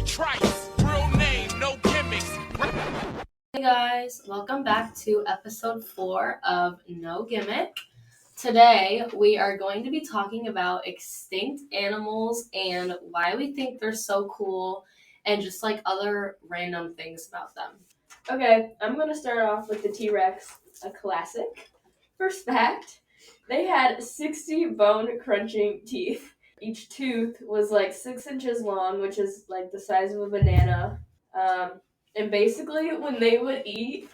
Trice, real name, no gimmicks. Hey guys, welcome back to episode 4 of No Gimmick. Today we are going to be talking about extinct animals and why we think they're so cool and just like other random things about them. Okay, I'm going to start off with the T-Rex, a classic. First fact, they had 60 bone-crunching teeth. Each tooth was like 6 inches long, which is like the size of a banana. And basically, when they would eat...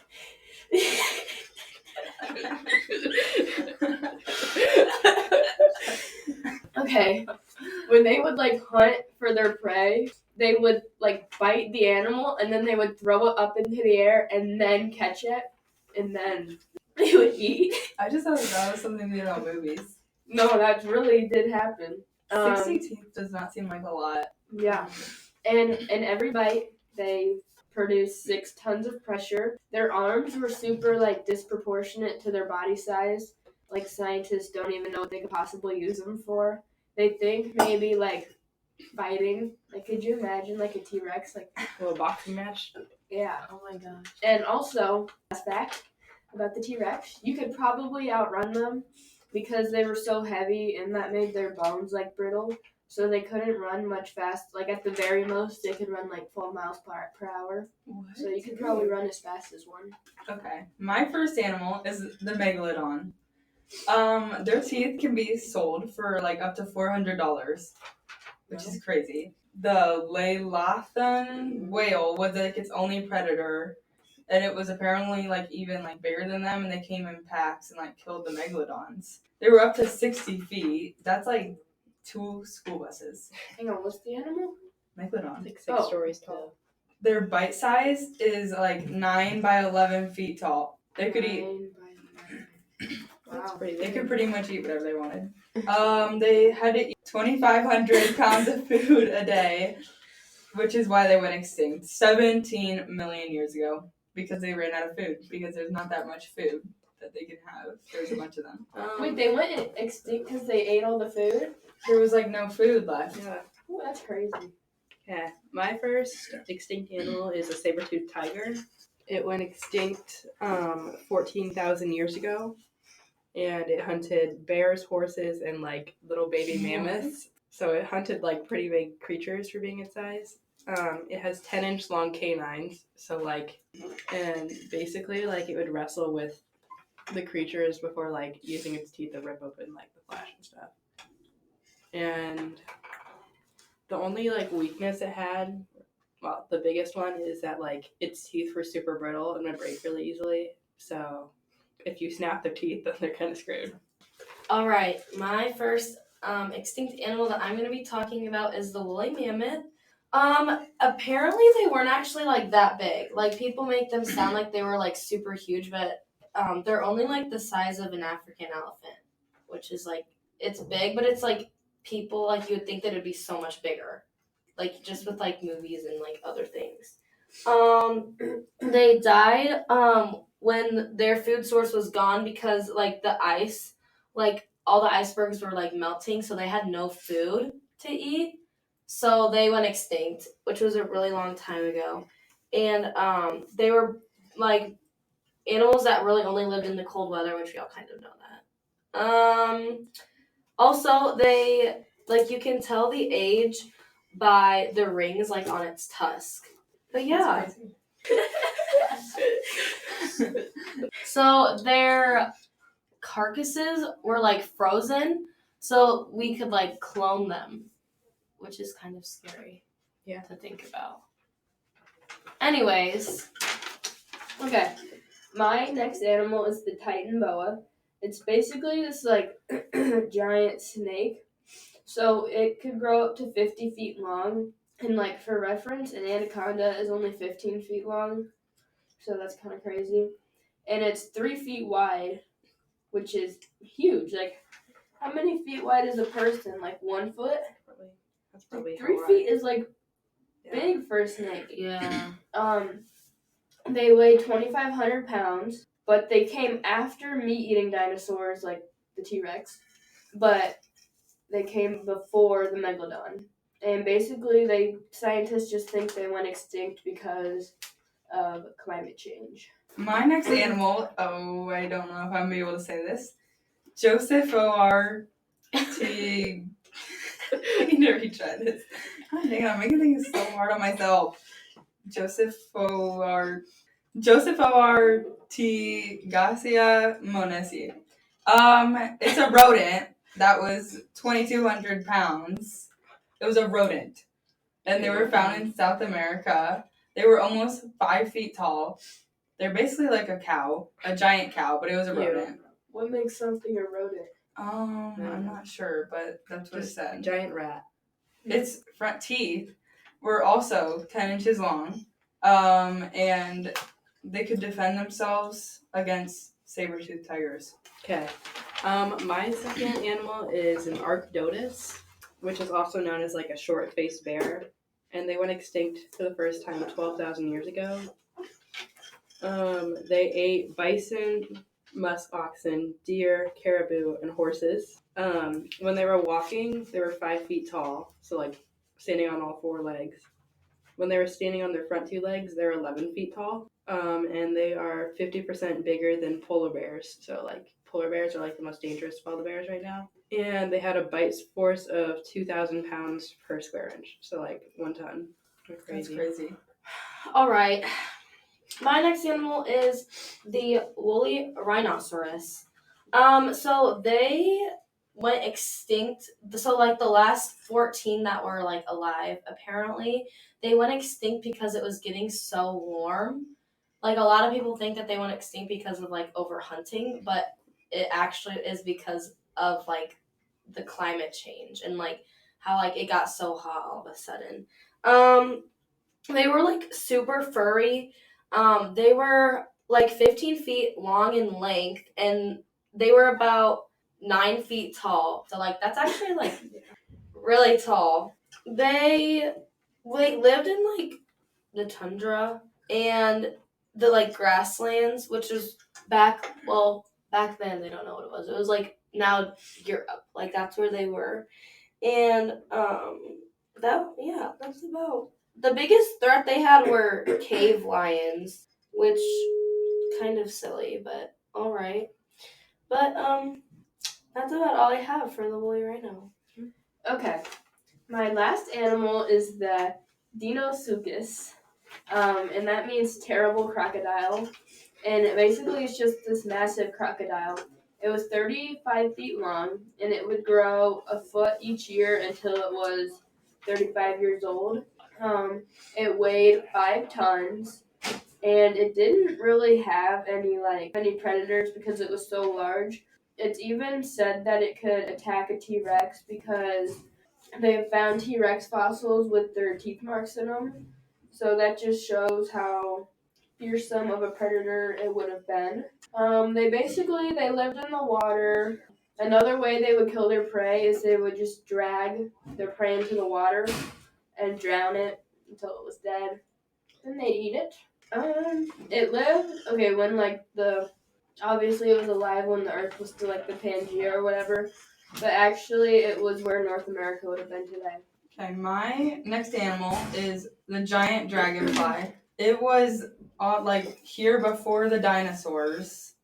Okay, when they would like hunt for their prey, they would like bite the animal and then they would throw it up into the air and then catch it and then they would eat. I just thought that was something they did on movies. No, that really did happen. 60 teeth does not seem like a lot. Yeah. And in every bite, they produced 6 tons of pressure. Their arms were super like disproportionate to their body size. Like scientists don't even know what they could possibly use them for. They think maybe like fighting. Like, could you imagine like a T-Rex like A little boxing match. Yeah. Oh my gosh. And also, last fact about the T-Rex, you could probably outrun them because they were so heavy and that made their bones like brittle. So they couldn't run much fast. Like at the very most, they could run like 12 miles per hour. What? So you could probably run as fast as one. Okay. My first animal is the megalodon. Their teeth can be sold for like up to $400, which is crazy. The Leviathan whale was like its only predator, and it was apparently like even like bigger than them, and they came in packs and like killed the megalodons. They were up to 60 feet. That's like 2 school buses. Hang on, what's the animal? Megalodon. Like 6 stories tall. Their bite size is like 9 by 11 feet tall. They could eat. 9 by 11. Wow. They could pretty much eat whatever they wanted. They had to eat 2,500 pounds of food a day, which is why they went extinct 17 million years ago, because they ran out of food, because there's not that much food that they can have. There's a bunch of them. Wait, they went extinct because they ate all the food? There was like no food left. Yeah. Ooh, that's crazy. Yeah, my first extinct animal is a saber-toothed tiger. It went extinct 14,000 years ago, and it hunted bears, horses, and like little baby mammoths. So it hunted like pretty big creatures for being its size. It has 10-inch long canines, so like, and basically like it would wrestle with the creatures before like using its teeth to rip open like the flesh and stuff. And the only like weakness it had, well, the biggest one is that like its teeth were super brittle and would break really easily. So if you snap their teeth, then they're kind of screwed. All right, my first extinct animal that I'm going to be talking about is the woolly mammoth. Apparently they weren't actually like that big. Like people make them sound like they were like super huge, but they're only like the size of an African elephant, which is like, it's big, but it's like people, like you would think that it'd be so much bigger, like just with like movies and like other things. They died when their food source was gone because like the ice, like all the icebergs were like melting, so they had no food to eat, so they went extinct, which was a really long time ago. And they were like animals that really only lived in the cold weather, which we all kind of know that. Also, they, like, you can tell the age by the rings, like, on its tusk. But yeah. So their carcasses were, like, frozen, so we could, like, clone them, which is kind of scary to think about. Anyways. Okay, my next animal is the Titan boa. It's basically this like giant snake. So it could grow up to 50 feet long. And like for reference, an anaconda is only 15 feet long. So that's kind of crazy. And it's 3 feet wide, which is huge. Like, how many feet wide is a person? Like 1 foot? That's probably 3 feet is like big for a snake. Yeah. They weigh 2,500 pounds, but they came after meat-eating dinosaurs like the T-Rex, but they came before the megalodon. And basically, scientists just think they went extinct because of climate change. My next animal, I don't know if I'm gonna be able to say this. Joseph O.R. T. You never try this. God dang it, I'm making things so hard on myself. Joseph O.R. T. Garcia Monesi. It's a rodent that was 2,200 pounds. It was a rodent. And they were found in South America. They were almost 5 feet tall. They're basically like a cow, a giant cow, but it was a rodent. What makes something a rodent? I'm not sure, but that's what it said. Giant rat. Its front teeth were also 10 inches long, and they could defend themselves against saber-toothed tigers. Okay. My second animal is an Archdodus, which is also known as like a short-faced bear, and they went extinct for the first time 12,000 years ago. They ate bison, musk oxen, deer, caribou, and horses. When they were walking, they were 5 feet tall, so like standing on all four legs. When they were standing on their front two legs, they're 11 feet tall, and they are 50% bigger than polar bears. So like polar bears are like the most dangerous of all the bears right now. And they had a bite force of 2,000 pounds per square inch, so like 1 ton. That's crazy. All right. My next animal is the woolly rhinoceros. So they went extinct. So like the last 14 that were like alive, apparently they went extinct because it was getting so warm. Like a lot of people think that they went extinct because of like overhunting, but it actually is because of like the climate change and like how like it got so hot all of a sudden. They were like super furry. They were like 15 feet long in length, and they were about 9 feet tall. So like that's actually like really tall. They lived in like the tundra and the like grasslands, which was back then they don't know what it was. It was like now Europe. Like that's where they were. And that's about the biggest threat they had were cave lions, which kind of silly, but all right. But that's about all I have for the woolly rhino. Okay, my last animal is the Deinosuchus, and that means terrible crocodile. And basically, it's just this massive crocodile. It was 35 feet long, and it would grow a foot each year until it was 35 years old. It weighed 5 tons, and it didn't really have any predators because it was so large. It's even said that it could attack a T-Rex because they have found T-Rex fossils with their teeth marks in them. So that just shows how fearsome of a predator it would have been. They lived in the water. Another way they would kill their prey is they would just drag their prey into the water and drown it until it was dead. Then they'd eat it. It lived, when obviously it was alive when the Earth was still like the Pangea or whatever, but actually it was where North America would have been today. Okay, my next animal is the giant dragonfly. It was here before the dinosaurs,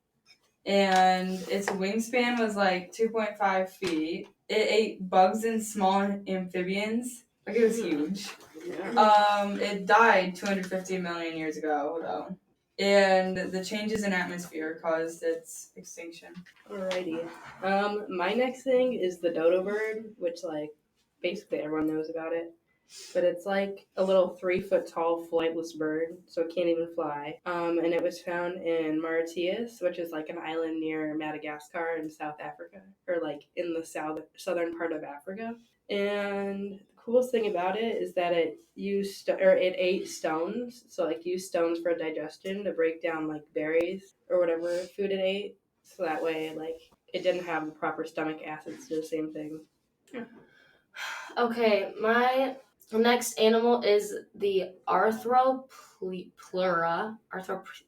and its wingspan was like 2.5 feet. It ate bugs and small amphibians. Like it was huge. Yeah. It died 250 million years ago, though. And the changes in atmosphere caused its extinction. Alrighty. My next thing is the dodo bird, which like basically everyone knows about it. But it's like a little 3 foot tall flightless bird, so it can't even fly. And it was found in Mauritius, which is like an island near Madagascar in South Africa, or like in the southern part of Africa. And the coolest thing about it is that it ate stones, so like used stones for digestion to break down like berries or whatever food it ate. So that way, like it didn't have the proper stomach acids to do the same thing. Okay, my next animal is the Arthroplura.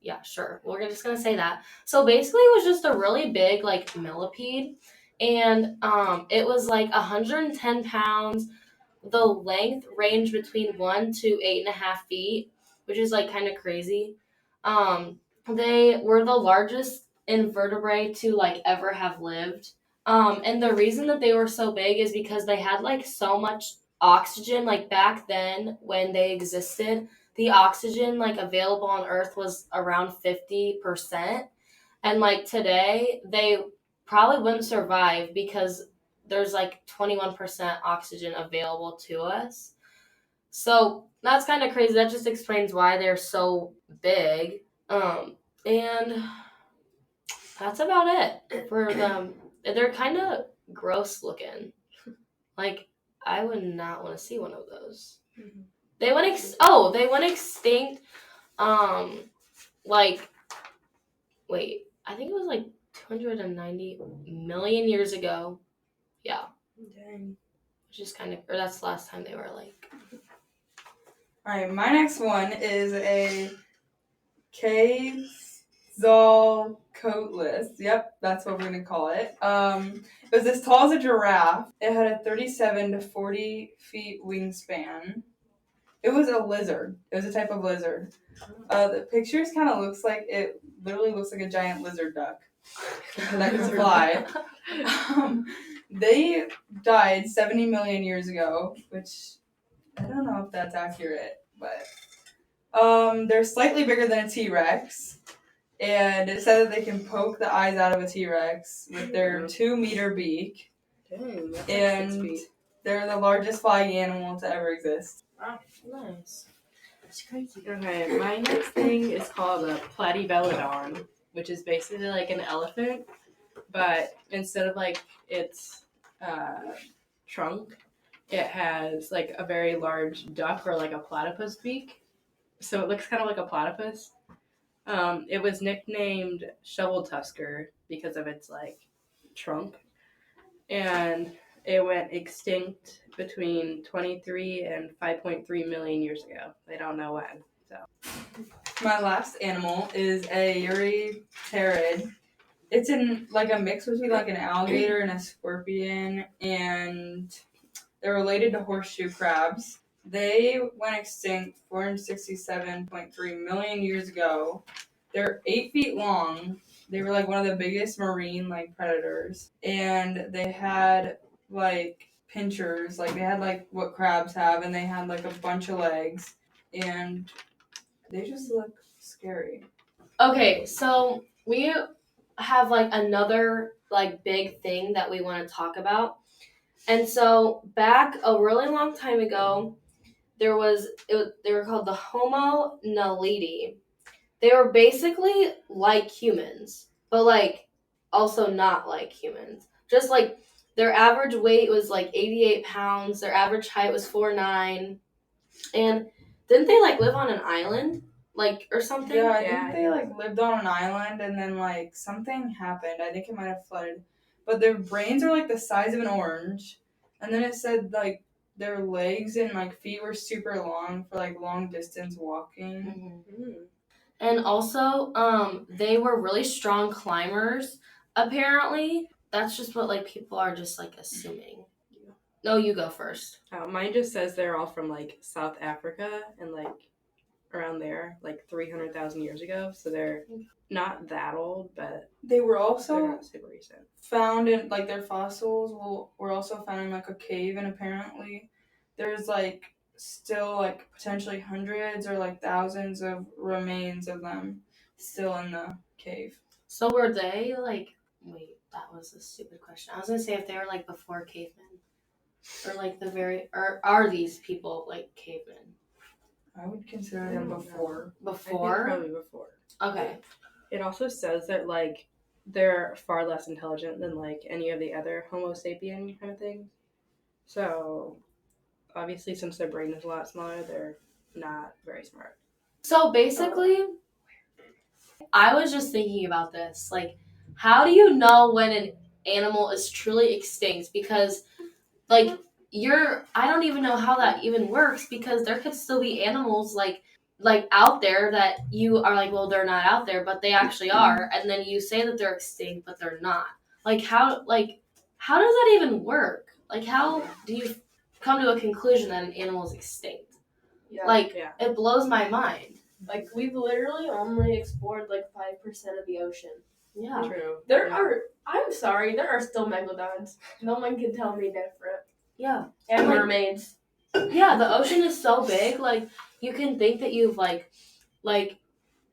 Yeah, sure. We're just gonna say that. So basically, it was just a really big like millipede, and it was like 110 pounds. the length ranged between 1 to 8.5 feet, which is like kind of crazy. They were the largest invertebrate to like ever have lived. And the reason that they were so big is because they had like so much oxygen. Like back then when they existed, the oxygen like available on Earth was around 50%. And like today, they probably wouldn't survive because there's like 21% oxygen available to us. So that's kind of crazy. That just explains why they're so big. And that's about it for them. They're kind of gross looking. Like I would not want to see one of those. Mhm. They went extinct. Like wait, I think it was like 290 million years ago. Yeah, Dang. which is kind of, or that's the last time they were like. Alright, my next one is a Quetzalcoatlus. Yep, that's what we're gonna call it. It was as tall as a giraffe. It had a 37 to 40 feet wingspan. It was a lizard. It was a type of lizard. The pictures kind of literally looks like a giant lizard duck that can fly. They died 70 million years ago, which I don't know if that's accurate, but they're slightly bigger than a T-Rex, and it said that they can poke the eyes out of a T-Rex with their 2-meter beak, Dang, that's like 6 and feet. they're the largest flying animal to ever exist. Nice. That's crazy. Okay, my next thing is called a platyvelodon, which is basically like an elephant, but instead of like its trunk, it has like a very large duck or like a platypus beak. So it looks kind of like a platypus. It was nicknamed Shovel Tusker because of its like trunk, and it went extinct between 23 and 5.3 million years ago. They don't know when. So My last animal is a eurypterid. It's in like a mix between like an alligator and a scorpion, and they're related to horseshoe crabs. They went extinct 467.3 million years ago. They're 8 feet long. They were like one of the biggest marine like predators, and they had like pinchers, like they had like what crabs have, and they had like a bunch of legs, and they just look scary. Okay, so we have like another like big thing that we want to talk about. And so back a really long time ago, they were called the Homo naledi. They were basically like humans, but like also not like humans. Just like their average weight was like 88 pounds, their average height was 4'9". And didn't they like live on an island? Like or something? Yeah, I Yeah, think they like lived on an island, and then like something happened. I think it might have flooded, but their brains are like the size of an orange, and then it said like their legs and like feet were super long for like long distance walking. Mhm. And also, they were really strong climbers. Apparently, that's just what like people are just like assuming. No, you go first. mine just says they're all from like South Africa and like around there, like 300,000 years ago. So they're not that old, but They were they're also not super recent. found in like their fossils were also found in like a cave, and apparently there's like still like potentially hundreds or like thousands of remains of them still in the cave. So were they like? Wait, that was a stupid question. I was gonna say if they were like before cavemen, or like or are these people like cavemen? I would consider them before. I think Before? probably before. Okay. It also says that like they're far less intelligent than like any of the other Homo sapien kind of things. So obviously, since their brain is a lot smaller, they're not very smart. So basically, I was just thinking about this. Like, how do you know when an animal is truly extinct? Because, like, I don't even know how that even works because there could still be animals like out there that you are like, well, they're not out there, but they actually are, and then you say that they're extinct, but they're not. Like, how does that even work? Like, how do you come to a conclusion that an animal is extinct. Yeah. Like, Yeah. it blows my mind. Like we've literally only explored like 5% of the ocean. Yeah. True. There Yeah. are. I'm sorry. There are still megalodons. No one can tell me different. Yeah. And Like- mermaids. Yeah, the ocean is so big, like, you can think that you've, like,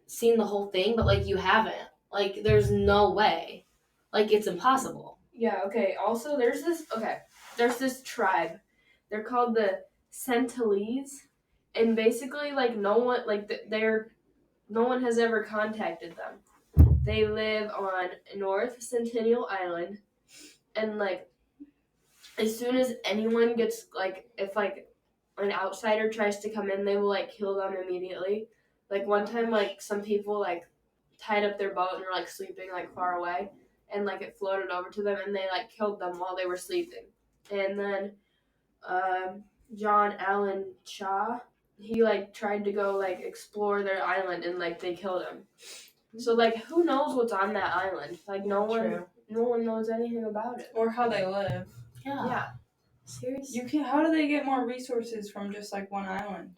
seen the whole thing, but, like, you haven't. Like, there's no way. Like, it's impossible. Yeah. Okay. Also, there's this tribe. They're called the Sentinelese, and basically, like no one has ever contacted them. They live on North Centennial Island, and like as soon as anyone gets like if like an outsider tries to come in, they will like kill them immediately. Like one time, like some people like tied up their boat and were like sleeping like far away, and like it floated over to them, and they like killed them while they were sleeping. And then John Allen Shaw, he like tried to go like explore their island, and like they killed him. So like who knows what's on that island? Like no one knows anything about it. Or how they live. Yeah. Seriously? How do they get more resources from just like one island?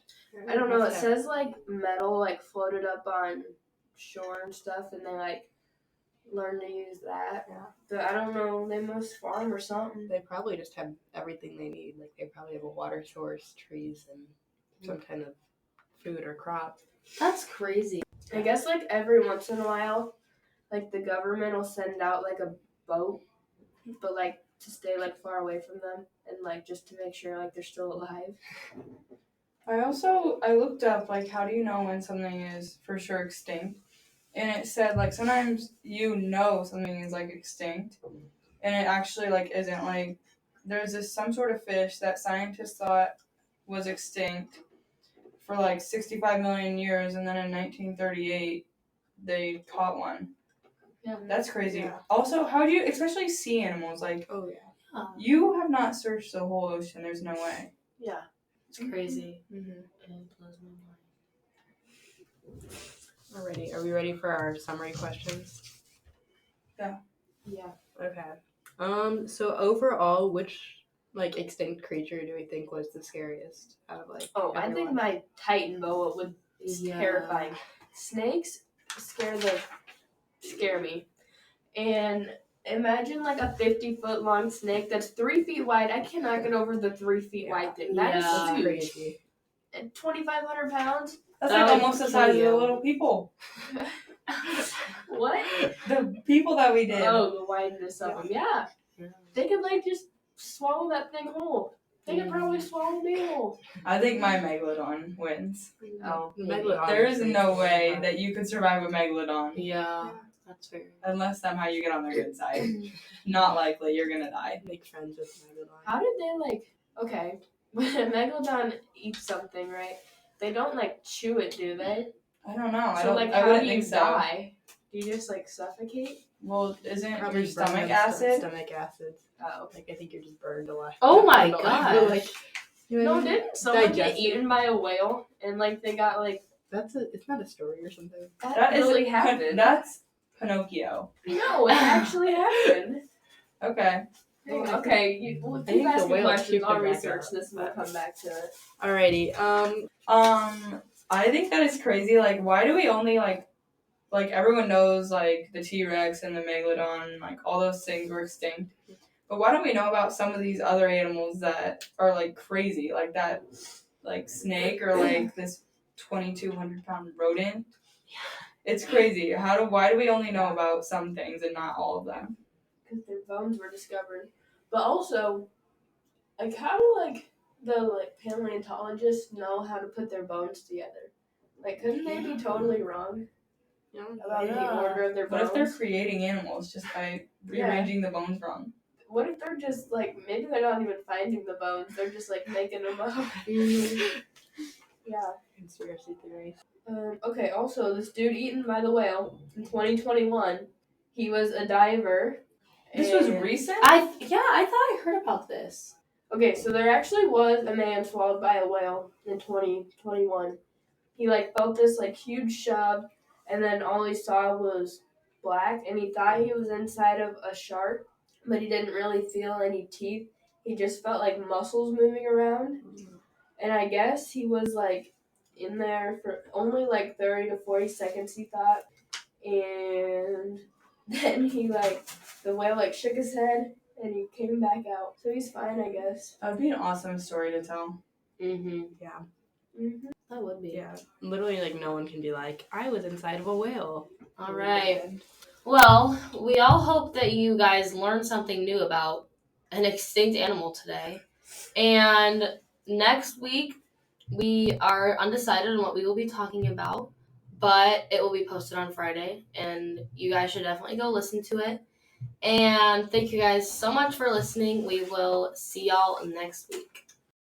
I don't know. It What's says like metal like floated up on shore and stuff, and they like learned to use that. Yeah. But I don't know. They must farm or something. They probably just have everything they need. Like they probably have a water source, trees, and some kind of food or crop. That's crazy. I guess like every once in a while, like the government will send out like a boat, but like to stay like far away from them and like just to make sure like they're still alive. I looked up like how do you know when something is for sure extinct, and it said like sometimes you know something is like extinct, and it actually like isn't. Like there's some sort of fish that scientists thought was extinct for like 65 million years, and then in 1938 they caught one. Yeah. That's crazy. Yeah. Also, how do you, especially sea animals, like Oh yeah. you have not searched the whole ocean. There's no way. Yeah. It's crazy. Mm-hmm. It blows my mind. Alrighty. Are we ready for our summary questions? Yeah. Okay. So overall, which like extinct creature do we think was the scariest out of like? Oh, I think everyone? my Titan boa would be Yeah. terrifying. Snakes scare me. And imagine like a 50-foot long snake that's 3 feet wide. I cannot get over the 3 feet wide thing. That is Yeah. That's huge. crazy. And 2,500 pounds? That's That like would almost the kill size of you. the little people. What? The people that we did. Oh, the wideness of them. Yeah. Yeah. They could like just swallow that thing whole. They could probably swallow me whole. I think my megalodon wins. Oh, Megalodon There is crazy. no way that you could survive a megalodon Yeah. That's fair. unless somehow you get on their good side. Not likely. You're gonna die. Make friends with Megalodon. How did they like? Okay, when a megalodon eats something, right? They don't like chew it, do they? I don't know. So like, I how wouldn't do you think so. die? Do you just like suffocate? Well, isn't Probably your stomach burn acid? Stomach acid. Oh. Like I think you're just burned alive. Oh my Burned alive. gosh. Like, you know No, what I mean? didn't someone get Digested. eaten by a whale and like they got like It's not a story or something. that is really happened? That's Pinocchio. No, it actually happened. Okay. Okay, we'll I keep think the asking whale questions. puked I'll her back research up. this and we'll come back to it. Alrighty. I think that is crazy. Like, why do we only like everyone knows like the T-Rex and the Megalodon, like all those things were extinct. But why don't we know about some of these other animals that are like crazy, like that, like snake or like this 2,200-pound rodent? It's crazy. Why do we only know about some things and not all of them? Because their bones were discovered. But also, like, how do, like, the, like, paleontologists know how to put their bones together? Like, couldn't they be totally wrong Yeah. about the order of their What bones? if they're creating animals just by rearranging the bones wrong? What if they're just, like, maybe they're not even finding the bones, they're just, like, making them up? Yeah. Conspiracy theories. Okay, also, this dude eaten by the whale in 2021, he was a diver. This was and- recent? I thought I heard about this. Okay, so there actually was a man swallowed by a whale in 2021. He like felt this like huge shove, and then all he saw was black, and he thought he was inside of a shark, but he didn't really feel any teeth. he just felt like muscles moving around. And I guess he was like in there for only like 30 to 40 seconds, he thought. And then the whale like shook his head and he came back out. So he's fine, I guess. That would be an awesome story to tell. Mm-hmm. Yeah. Mm-hmm. That would be. Yeah. Literally, like, no one can be like, I was inside of a whale. All right. Well, we all hope that you guys learned something new about an extinct animal today. And next week, we are undecided on what we will be talking about, but it will be posted on Friday, and you guys should definitely go listen to it. And thank you guys so much for listening. We will see y'all next week.